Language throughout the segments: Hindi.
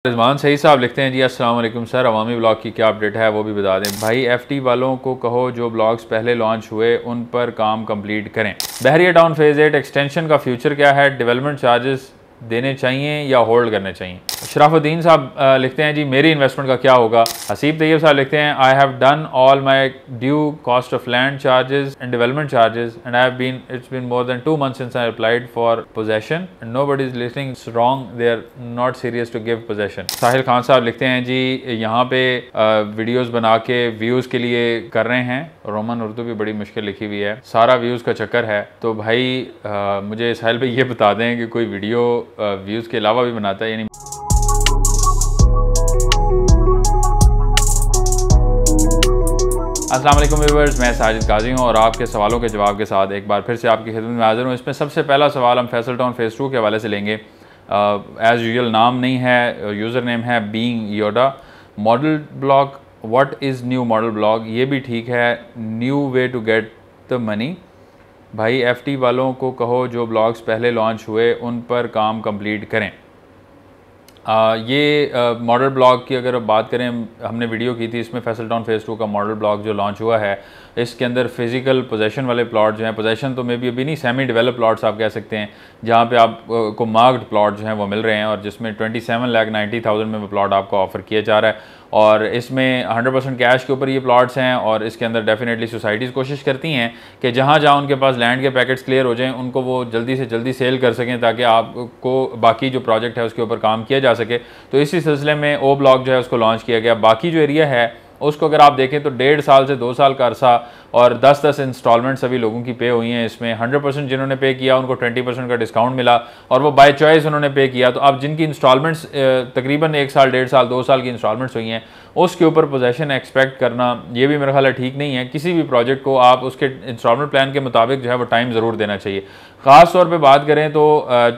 रिजवान सही साहब लिखते हैं जी अस्सलाम वालेकुम सर, अवामी ब्लॉग की क्या अपडेट है वो भी बता दें। भाई एफटी वालों को कहो जो ब्लॉग्स पहले लॉन्च हुए उन पर काम कंप्लीट करें। बहरिया टाउन फेज़ 8 एक्सटेंशन का फ्यूचर क्या है, डेवलपमेंट चार्जेस देने चाहिए या होल्ड करने चाहिए। शराफुद्दीन साहब लिखते हैं जी मेरी इन्वेस्टमेंट का क्या होगा। हसीब तैयब साहब लिखते हैं I have done all my due cost of land charges and development charges and I have been it's been more than 2 months since I applied for possession and nobody is listening wrong, they are not serious to give possession. Sahil Khan साहब लिखते हैं जी यहाँ पे वीडियोस बना के व्यूज के लिए कर रहे हैं। रोमन उर्दू भी बड़ी मुश्किल लिखी हुई है, सारा व्यूज का चक्कर है। तो भाई मुझे साहिल भाई ये बता दें कि कोई वीडियो व्यूज के अलावा भी बनाता है, यानी अस्सलाम वालेकुम व्यूअर्स, मैं साजिद काजी हूँ और आपके सवालों के जवाब के साथ एक बार फिर से आपकी खिदमत में हाजिर हूँ। इसमें सबसे पहला सवाल हम फैसल टाउन फेज़ 2 के हवाले से लेंगे। एज़ यूजुअल नाम नहीं है, यूज़र नेम है being Yoda. Model blog, what is new model blog, ये भी ठीक है। New way to get the money. भाई एफटी वालों को कहो जो ब्लॉग्स पहले लॉन्च हुए उन पर काम कंप्लीट करें। ये मॉडल ब्लॉग की अगर बात करें, हमने वीडियो की थी, इसमें फैसल टाउन फेज़ 2 का मॉडल ब्लॉग जो लॉन्च हुआ है, इसके अंदर फिजिकल पोजेशन वाले प्लॉट जो हैं, पोजेशन तो मे भी अभी नहीं, सेमी डेवलप प्लॉट्स आप कह सकते हैं, जहाँ पे आप को मार्क्ड प्लॉट जो हैं वो मिल रहे हैं और जिसमें 27,90,000 में वो प्लॉट आपको ऑफर किया जा रहा है। और इसमें 100% कैश के ऊपर ये प्लॉट्स हैं और इसके अंदर डेफिनेटली सोसाइटीज़ कोशिश करती हैं कि जहाँ जहाँ उनके पास लैंड के पैकेट्स क्लियर हो जाएं उनको वो जल्दी से जल्दी सेल कर सकें ताकि आपको बाकी जो प्रोजेक्ट है उसके ऊपर काम किया जा सके। तो इसी सिलसिले में ओ ब्लॉक जो है उसको लॉन्च किया गया। बाकी जो एरिया है उसको अगर आप देखें तो 1.5 साल से 2 साल का अरसा और 10-10 इंस्टॉलमेंट सभी लोगों की पे हुई हैं। इसमें 100% जिन्होंने पे किया उनको 20% का डिस्काउंट मिला और वो बाय चॉइस उन्होंने पे किया। तो अब जिनकी इंस्टॉलमेंट्स तकरीबन 1 साल, 1.5 साल, 2 साल की इंस्टॉलमेंट्स हुई हैं, उसके ऊपर पोजेशन एक्सपेक्ट करना ये भी मेरा ख्याल है ठीक नहीं है। किसी भी प्रोजेक्ट को आप उसके इंस्टॉलमेंट प्लान के मुताबिक जो है वो टाइम ज़रूर देना चाहिए। ख़ास तौर पे बात करें तो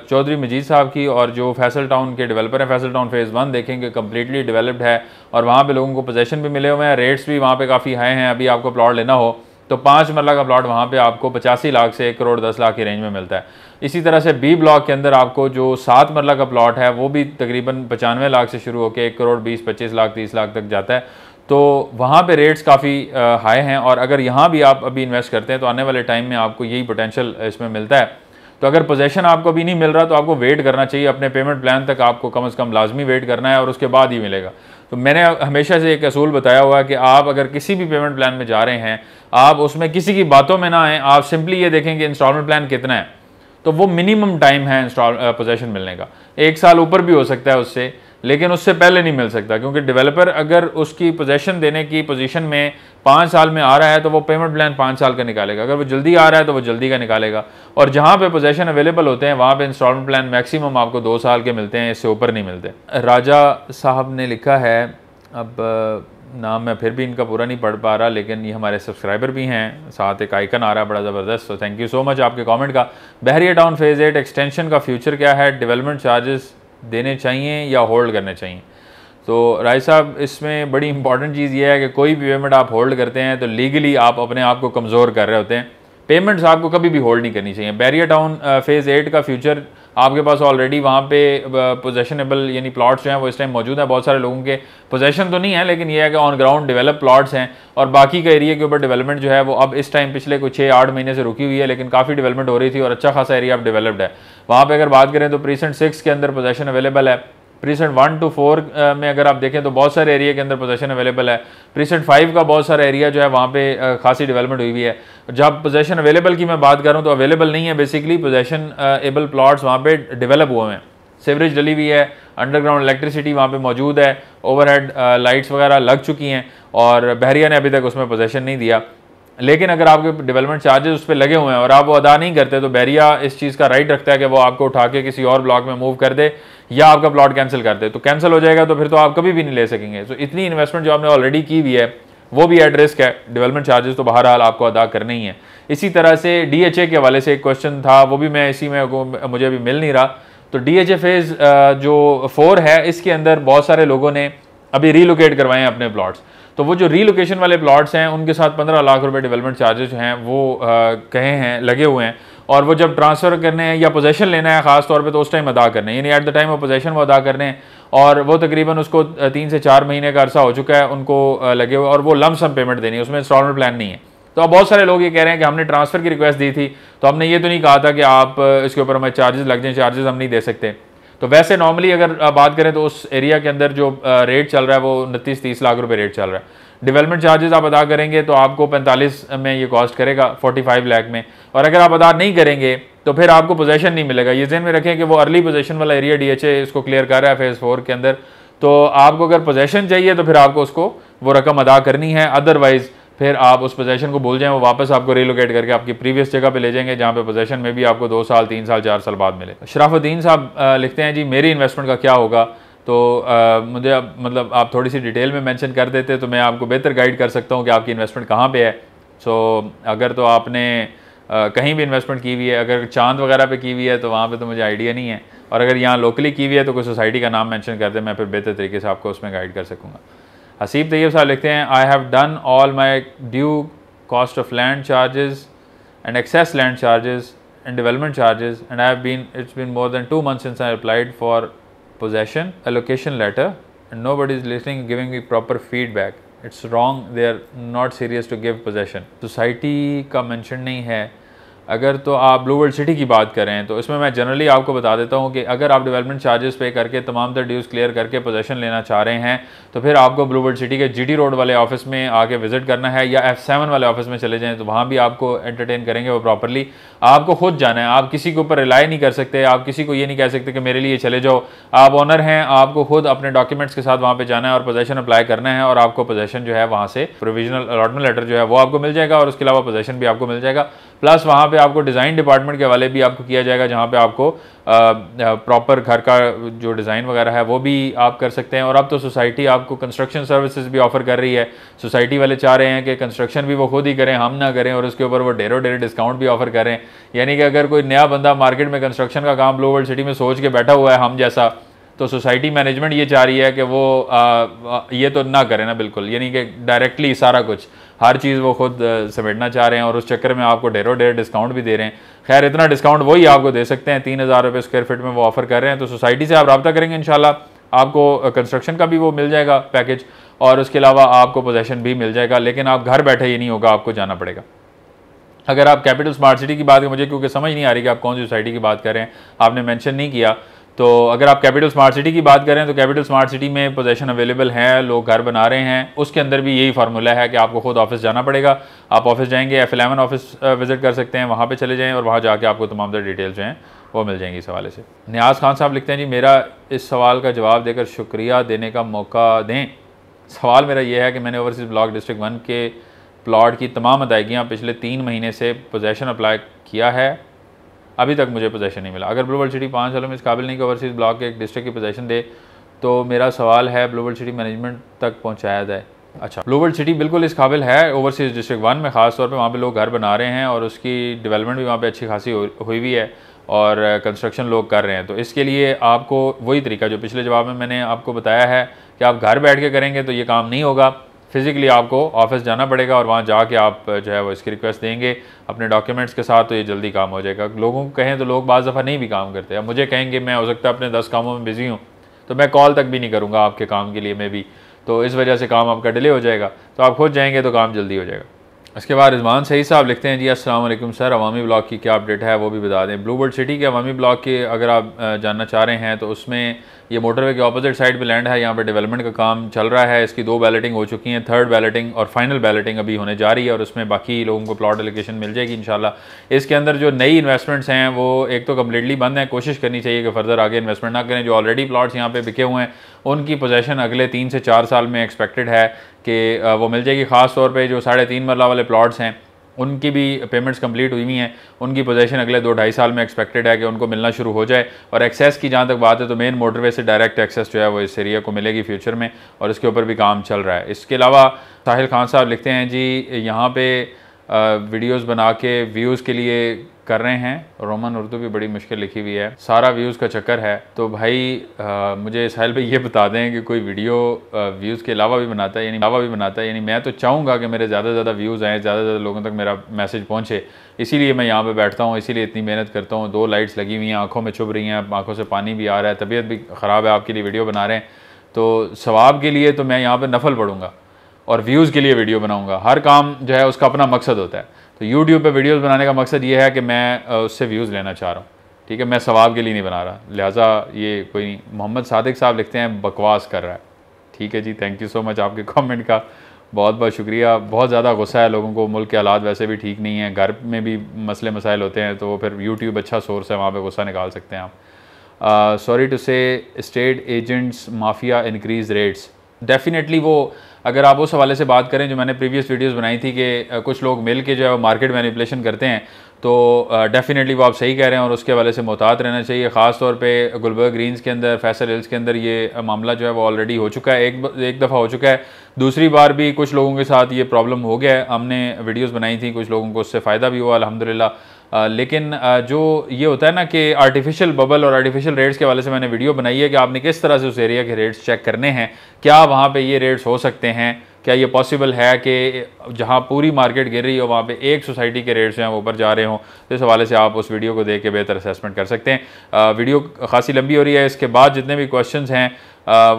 चौधरी मजीद साहब की, और जो फैसल टाउन के डेवलपर हैं, फैसल टाउन फेज़ 1 देखेंगे कम्प्लीटली डेवलप्ड है और वहाँ पे लोगों को पोजेशन भी मिले हुए हैं, रेट्स भी वहाँ पे काफ़ी हाई हैं। अभी आपको प्लॉट लेना हो तो 5 मरला का प्लॉट वहाँ पे आपको 85 लाख से 1 करोड़ 10 लाख की रेंज में मिलता है। इसी तरह से बी ब्लॉक के अंदर आपको जो 7 मरला का प्लॉट है वो भी तकरीबन 95 लाख से शुरू होकर 1 करोड़ 20-25 लाख 30 लाख तक जाता है। तो वहाँ पे रेट्स काफ़ी हाई हैं और अगर यहाँ भी आप अभी इन्वेस्ट करते हैं तो आने वाले टाइम में आपको यही पोटेंशियल इसमें मिलता है। तो अगर पोजेशन आपको अभी नहीं मिल रहा तो आपको वेट करना चाहिए, अपने पेमेंट प्लान तक आपको कम से कम लाजमी वेट करना है और उसके बाद ही मिलेगा। तो मैंने हमेशा से एक असूल बताया हुआ है कि आप अगर किसी भी पेमेंट प्लान में जा रहे हैं, आप उसमें किसी की बातों में ना आएँ, आप सिंपली ये देखें कि इंस्टॉलमेंट प्लान कितना है, तो वो मिनिमम टाइम है पोजेशन मिलने का। 1 साल ऊपर भी हो सकता है उससे, लेकिन उससे पहले नहीं मिल सकता, क्योंकि डेवलपर अगर उसकी पोजेशन देने की पोजीशन में 5 साल में आ रहा है तो वो पेमेंट प्लान 5 साल का निकालेगा। अगर वो जल्दी आ रहा है तो वो जल्दी का निकालेगा। और जहाँ पे पोजेशन अवेलेबल होते हैं वहाँ पे इंस्टॉलमेंट प्लान मैक्सिमम आपको 2 साल के मिलते हैं, इससे ऊपर नहीं मिलते। राजा साहब ने लिखा है, अब नाम मैं फिर भी इनका पूरा नहीं पढ़ पा रहा, लेकिन ये हमारे सब्सक्राइबर भी हैं, साथ एक आइकन आ रहा है बड़ा ज़बरदस्त। तो थैंक यू सो मच आपके कमेंट का। बहरिया टाउन फेज़ 8 एक्सटेंशन का फ्यूचर क्या है, डेवलपमेंट चार्जेस देने चाहिए या होल्ड करने चाहिए। तो राय साहब, इसमें बड़ी इंपॉर्टेंट चीज़ ये है कि कोई भी पेमेंट आप होल्ड करते हैं तो लीगली आप अपने आप को कमज़ोर कर रहे होते हैं। पेमेंट्स आपको कभी भी होल्ड नहीं करनी चाहिए। बहरिया टाउन फेज़ 8 का फ्यूचर आपके पास ऑलरेडी वहाँ पे पोजेशनेबल यानी प्लॉट्स जो हैं वो इस टाइम मौजूद है। बहुत सारे लोगों के पोजेशन तो नहीं है, लेकिन ये है कि ऑन ग्राउंड डेवलप प्लॉट्स हैं और बाकी का एरिया के ऊपर डेवलपमेंट जो है वो अब इस टाइम पिछले कुछ 6-8 महीने से रुकी हुई है, लेकिन काफ़ी डेवलपमेंट हो रही थी और अच्छा खासा एरिया अब डेवलप्ड है। वहाँ पर अगर बात करें तो प्रीसेंट 6 के अंदर पोजेशन अवेलेबल है। प्रीसेंट 1 to 4 में अगर आप देखें तो बहुत सारे एरिया के अंदर पोजेशन अवेलेबल है। प्रीसेंट 5 का बहुत सारा एरिया जो है वहाँ पे खासी डेवलपमेंट हुई हुई है। जब पोजेशन अवेलेबल की मैं बात कर रहा हूँ तो अवेलेबल नहीं है, बेसिकली पोजेशन एबल प्लॉट्स वहाँ पे डेवलप हुए हैं, सीवरेज डली हुई है, अंडरग्राउंड इलेक्ट्रिसिटी वहाँ पे मौजूद है, ओवरहेड लाइट्स वगैरह लग चुकी हैं और बहरिया ने अभी तक उसमें पोजेशन नहीं दिया। लेकिन अगर आपके डेवलपमेंट चार्जेस उस पर लगे हुए हैं और आप वो अदा नहीं करते तो बहरिया इस चीज़ का राइट रखता है कि वो आपको उठा के किसी और ब्लॉक में मूव कर दे या आपका प्लॉट कैंसिल कर दे। तो कैंसिल हो जाएगा तो फिर तो आप कभी भी नहीं ले सकेंगे। तो इतनी इन्वेस्टमेंट जो आपने ऑलरेडी की हुई है वो भी एट रिस्क है। डेवलपमेंट चार्जेस तो बहरहाल आपको अदा करने ही है। इसी तरह से DHA के हवाले से एक क्वेश्चन था, वो भी मैं इसी में मुझे अभी मिल नहीं रहा। तो DHA फेज़ जो 4 है इसके अंदर बहुत सारे लोगों ने अभी रीलोकेट करवाए हैं अपने प्लॉट्स। तो वो जो रीलोकेशन वाले प्लॉट्स हैं उनके साथ 15 लाख रुपए डेवलपमेंट चार्जेस जो हैं वो कहे हैं लगे हुए हैं और वो जब ट्रांसफ़र करने हैं या पोजेशन लेना है ख़ास तौर पे, तो उस टाइम अदा करने हैं, यानी at the time of possession वो अदा करने हैं। और वो तकरीबन उसको 3 से 4 महीने का अरसा हो चुका है उनको लगे हुए, और वो लम सम पेमेंट देनी है, उसमें इंस्टॉलमेंट प्लान नहीं है। तो अब बहुत सारे लोग ये कह रहे हैं कि हमने ट्रांसफ़र की रिक्वेस्ट दी थी, तो हमने ये तो नहीं कहा था कि आप इसके ऊपर हमें चार्जेस लग जाएँ, चार्जेस हम नहीं दे सकते। तो वैसे नॉर्मली अगर बात करें तो उस एरिया के अंदर जो रेट चल रहा है वो 29-30 लाख रुपए रेट चल रहा है। डेवलपमेंट चार्जेस आप अदा करेंगे तो आपको 45 में ये कॉस्ट करेगा, 45 लाख में। और अगर आप अदा नहीं करेंगे तो फिर आपको पोजेशन नहीं मिलेगा। ये ज़हन में रखें कि वो अर्ली पोजेशन वाला एरिया DHA इसको क्लियर कर रहा है फेज़ 4 के अंदर। तो आपको अगर पोजेशन चाहिए तो फिर आपको उसको वो रकम अदा करनी है, अदरवाइज़ फिर आप उस पोजेशन को भूल जाएं, वो वापस आपको रिलोकेट करके आपकी प्रीवियस जगह पे ले जाएंगे जहाँ पे पोजेशन में भी आपको 2 साल 3 साल 4 साल बाद मिले। शराफुद्दीन साहब लिखते हैं जी मेरी इन्वेस्टमेंट का क्या होगा। तो मुझे मतलब आप थोड़ी सी डिटेल में मेंशन कर देते तो मैं आपको बेहतर गाइड कर सकता हूँ कि आपकी इन्वेस्टमेंट कहाँ पे है। सो अगर तो आपने कहीं भी इन्वेस्टमेंट की हुई है, अगर चांद वगैरह पे की हुई है तो वहाँ पे तो मुझे आइडिया नहीं है, और अगर यहाँ लोकली की हुई है तो कोई सोसाइटी का नाम मेंशन कर दे, मैं फिर बेहतर तरीके से आपको उसमें गाइड कर सकूँगा। हसीब तैयब साहब लिखते हैं I have done all my due cost of land charges and excess land charges and development charges and I have been it's been more than 2 months since I applied for possession allocation letter and nobody is listening, giving me proper feedback. It's wrong, they are not serious to give possession. Society का मेंशन नहीं है। अगर तो आप ब्लू वर्ल्ड सिटी की बात करें तो इसमें मैं जनरली आपको बता देता हूँ कि अगर आप डेवलपमेंट चार्जेस पे करके तमाम तर ड्यूज़ क्लियर करके पोजेशन लेना चाह रहे हैं तो फिर आपको ब्लू वर्ल्ड सिटी के GT रोड वाले ऑफिस में आके विजिट करना है, या F7 वाले ऑफिस में चले जाएँ तो वहाँ भी आपको एंटरटेन करेंगे वो प्रॉपरली। आपको खुद जाना है, आप किसी के ऊपर रिलाई नहीं कर सकते, आप किसी को ये नहीं कह सकते कि मेरे लिए चले जाओ। आप ओनर हैं, आपको खुद अपने डॉक्यूमेंट्स के साथ वहाँ पे जाना है और पोजेशन अप्लाई करना है, और आपको पोजेशन जो है वहाँ से प्रोविजनल अलॉटमेंट लेटर जो है वो आपको मिल जाएगा, और उसके अलावा पोजेशन भी आपको मिल जाएगा। प्लस वहाँ पे आपको डिज़ाइन डिपार्टमेंट के हवाले भी आपको किया जाएगा, जहाँ पे आपको प्रॉपर घर का जो डिज़ाइन वगैरह है वो भी आप कर सकते हैं। और अब तो सोसाइटी आपको कंस्ट्रक्शन सर्विसेज भी ऑफर कर रही है। सोसाइटी वाले चाह रहे हैं कि कंस्ट्रक्शन भी वो खुद ही करें, हम ना करें, और उसके ऊपर वो ढेरों डिस्काउंट भी ऑफर करें। यानी कि अगर कोई नया बंदा मार्केट में कंस्ट्रक्शन का काम ब्लू वर्ल्ड सिटी में सोच के बैठा हुआ है हम जैसा, तो सोसाइटी मैनेजमेंट ये चाह रही है कि वो ये तो ना करें ना बिल्कुल, यानी कि डायरेक्टली सारा कुछ हर चीज़ वो खुद समेटना चाह रहे हैं, और उस चक्कर में आपको ढेरों डिस्काउंट भी दे रहे हैं। खैर इतना डिस्काउंट वही आपको दे सकते हैं, 3000 रुपये स्क्वायर फीट में वो ऑफर कर रहे हैं। तो सोसाइटी से आप रब्ता करेंगे इंशाल्लाह आपको कंस्ट्रक्शन का भी वो मिल जाएगा पैकेज, और उसके अलावा आपको पोजेशन भी मिल जाएगा। लेकिन आप घर बैठे ये नहीं होगा, आपको जाना पड़ेगा। अगर आप कैपिटल स्मार्ट सिटी की बात करें, मुझे क्योंकि समझ नहीं आ रही कि आप कौन सी सोसाइटी की बात कर रहे हैं, आपने मेंशन नहीं किया। तो अगर आप कैपिटल स्मार्ट सिटी की बात करें तो कैपिटल स्मार्ट सिटी में पोजेशन अवेलेबल है, लोग घर बना रहे हैं। उसके अंदर भी यही फार्मूला है कि आपको खुद ऑफिस जाना पड़ेगा। आप ऑफिस जाएंगे, F11 ऑफिस विजिट कर सकते हैं, वहाँ पे चले जाएं और वहाँ जाके आपको तमाम तरह डिटेल्स जो हैं वो मिल जाएंगी इस हवाले से। नियाज़ खान साहब लिखते हैं जी मेरा इस सवाल का जवाब देकर शुक्रिया देने का मौका दें। सवाल मेरा ये है कि मैंने ओवरसीज़ ब्लॉक डिस्ट्रिक्ट 1 के प्लॉट की तमाम अदायगियाँ पिछले 3 महीने से पोजेशन अप्लाई किया है, अभी तक मुझे पोजेशन नहीं मिला। अगर ब्लू वर्ल्ड सिटी 5 सालों में इस काबिल नहीं कि ओवरसीज़ ब्लॉक के एक डिस्ट्रिक्ट की पोजेशन दे, तो मेरा सवाल है ब्लू वर्ल्ड सिटी मैनेजमेंट तक पहुँचाया जाए। अच्छा, ब्लू वर्ल्ड सिटी बिल्कुल इस काबिल है ओवरसीज़ डिस्ट्रिक्ट 1 में, ख़ास तौर पे वहाँ पे लोग घर बना रहे हैं और उसकी डेवलपमेंट भी वहाँ पे अच्छी खासी हुई हुई है और कंस्ट्रक्शन लोग कर रहे हैं। तो इसके लिए आपको वही तरीका जो पिछले जवाब में मैंने आपको बताया है कि आप घर बैठ के करेंगे तो ये काम नहीं होगा। फिज़िकली आपको ऑफिस जाना पड़ेगा और वहाँ जाके आप जो है वो इसकी रिक्वेस्ट देंगे अपने डॉक्यूमेंट्स के साथ, तो ये जल्दी काम हो जाएगा। लोगों को कहें तो लोग बाज़ दफ़ा नहीं भी काम करते। अब मुझे कहेंगे मैं हो सकता है अपने 10 कामों में बिज़ी हूँ, तो मैं कॉल तक भी नहीं करूँगा आपके काम के लिए मैं भी, तो इस वजह से काम आपका डिले हो जाएगा। तो आप खुद जाएंगे तो काम जल्दी हो जाएगा। इसके बाद रिजवान सही साहब लिखते हैं जी अस्सलाम वालेकुम सर, अवामी ब्लॉक की क्या अपडेट है वो भी बता दें। ब्लू वर्ल्ड सिटी के अवामी ब्लॉक के अगर आप जानना चाह रहे हैं तो उसमें ये मोटरवे के ऑपोजिट साइड पे लैंड है, यहाँ पे डेवलपमेंट का काम चल रहा है। इसकी 2 बैलेटिंग हो चुकी हैं, 3rd बैलेटिंग और फाइनल बैलेटिंग अभी होने जा रही है और उसमें बाकी लोगों को प्लॉट एलोकेशन मिल जाएगी इंशाल्लाह। इसके अंदर जो नई इन्वेस्टमेंट्स हैं वो एक तो कम्प्लीटली बंद है, कोशिश करनी चाहिए कि फर्दर आगे इन्वेस्टमेंट ना करें। जो ऑलरेडी प्लॉट्स यहाँ पे बिके हुए हैं उनकी पोजेशन अगले 3 से 4 साल में एक्सपेक्टेड है कि वो मिल जाएगी। ख़ास तौर पर जो 3.5 मरला वाले प्लॉट्स हैं उनकी भी पेमेंट्स कंप्लीट हुई हैं, उनकी पोजीशन अगले 2-2.5 साल में एक्सपेक्टेड है कि उनको मिलना शुरू हो जाए। और एक्सेस की जहाँ तक बात है तो मेन मोटरवे से डायरेक्ट एक्सेस जो है वो इस एरिया को मिलेगी फ्यूचर में, और इसके ऊपर भी काम चल रहा है। इसके अलावा साहिल खान साहब लिखते हैं जी यहाँ पे वीडियोस बना के व्यूज़ के लिए कर रहे हैं। रोमन उर्दू भी बड़ी मुश्किल लिखी हुई है, सारा व्यूज़ का चक्कर है। तो भाई मुझे साहिल भाई ये बता दें कि कोई वीडियो व्यूज़ के अलावा भी बनाता है, यानी मैं तो चाहूँगा कि मेरे ज़्यादा से ज़्यादा व्यूज़ आएँ, ज़्यादा से ज़्यादा लोगों तक मेरा मैसेज पहुँचे, इसीलिए मैं यहाँ पे बैठता हूँ, इसीलिए इतनी मेहनत करता हूँ। 2 लाइट्स लगी हुई हैं, आँखों में चुभ रही हैं, आँखों से पानी भी आ रहा है, तबीयत भी ख़राब है, आपके लिए वीडियो बना रहे हैं। तो सवाब के लिए तो मैं यहाँ पर नफल पढ़ूँगा और व्यूज़ के लिए वीडियो बनाऊँगा। हर काम जो है उसका अपना मकसद होता है। तो यूट्यूब पे वीडियोस बनाने का मकसद ये है कि मैं उससे व्यूज़ लेना चाह रहा हूँ, ठीक है, मैं सवाब के लिए नहीं बना रहा, लिहाजा ये कोई नहीं। मोहम्मद सादिक साहब लिखते हैं बकवास कर रहा है, ठीक है जी, थैंक यू सो मच आपके कमेंट का, बहुत बहुत शुक्रिया। बहुत ज़्यादा गुस्सा है लोगों को, मुल्क के हालात वैसे भी ठीक नहीं है, घर में भी मसले मसाइल होते हैं, तो फिर यूट्यूब अच्छा सोर्स है, वहाँ पर गुस्सा निकाल सकते हैं आप। सॉरी टू से state agents mafia increase rates, definitely वो अगर आप उस हवाले से बात करें जो मैंने प्रीवियस वीडियोस बनाई थी कि कुछ लोग मिल के जो है वो मार्केट मैनिपुलेशन करते हैं, तो डेफिनेटली वो आप सही कह रहे हैं और उसके हवाले से मोहतात रहना चाहिए। ख़ास तौर पे गुलबर्ग ग्रीन्स के अंदर, फैसल हिल्स के अंदर ये मामला जो है वो ऑलरेडी हो चुका है, एक दफ़ा हो चुका है, दूसरी बार भी कुछ लोगों के साथ ये प्रॉब्लम हो गया है। हमने वीडियोज़ बनाई थी, कुछ लोगों को उससे फ़ायदा भी हुआ अल्हम्दुलिल्लाह। लेकिन जो ये होता है ना कि आर्टिफिशियल बबल और आर्टिफिशियल रेट्स के हवाले से मैंने वीडियो बनाई है कि आपने किस तरह से उस एरिया के रेट्स चेक करने हैं, क्या वहाँ पे ये रेट्स हो सकते हैं, क्या ये पॉसिबल है कि जहाँ पूरी मार्केट गिर रही हो वहाँ पे एक सोसाइटी के रेट्स जो हैं वो ऊपर जा रहे हों। तो इस हवाले से आप उस वीडियो को देख के बेहतर असेसमेंट कर सकते हैं। वीडियो खासी लंबी हो रही है, इसके बाद जितने भी क्वेश्चंस हैं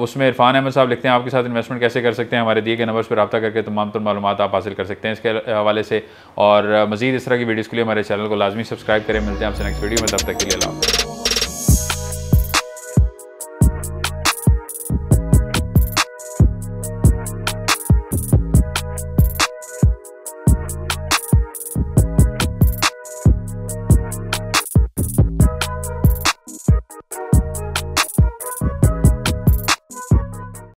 उसमें इरफान अहमद साहब लिखते हैं आपके साथ इन्वेस्टमेंट कैसे कर सकते हैं, हमारे दिए गए नंबर्स पर रब्ता करके तमाम मालूमात आप हासिल कर सकते हैं इसके हवाले से। और मज़ीद इस तरह की वीडियोज़ के लिए हमारे चैनल को लाजमी सब्सक्राइब करें। मिलते हैं आपसे नेक्स्ट वीडियो में, तब तक के लिए अल्लाह।